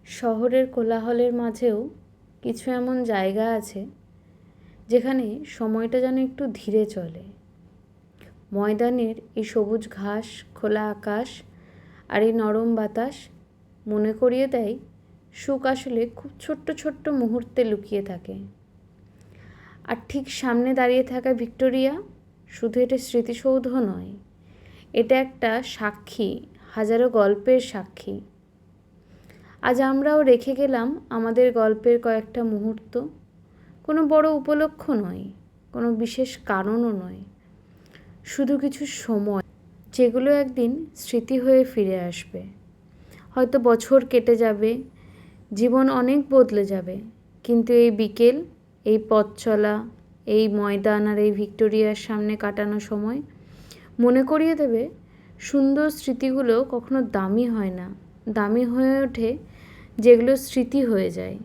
শহরের কোলাহলের মাঝেও কিছু এমন জায়গা আছে যেখানে সময়টা যেন একটু ধীরে চলে। ময়দানের এই সবুজ ঘাস, খোলা আকাশ আর এই নরম বাতাস মনে করিয়ে দেয় সুখ আসলে খুব ছোট্ট ছোট্ট মুহূর্তে লুকিয়ে থাকে। আর ঠিক সামনে দাঁড়িয়ে থাকা ভিক্টোরিয়া শুধু এটা স্মৃতিসৌধ নয়, এটা একটা সাক্ষী, হাজারো গল্পের সাক্ষী। আজ আমরাও রেখে গেলাম আমাদের গল্পের কয়েকটা মুহূর্ত। কোনো বড় উপলক্ষ নয়, কোনো বিশেষ কারণও নয়, শুধু কিছু সময় যেগুলো একদিন স্মৃতি হয়ে ফিরে আসবে। হয়তো বছর কেটে যাবে, জীবন অনেক বদলে যাবে, কিন্তু এই বিকেল, এই পথ চলা, এই ময়দান আর এই ভিক্টোরিয়ার সামনে কাটানো সময় মনে করিয়ে দেবে সুন্দর স্মৃতিগুলো কখনো দামি হয় না, দামি হয়ে ওঠে যেগুলো স্মৃতি হয়ে যায়।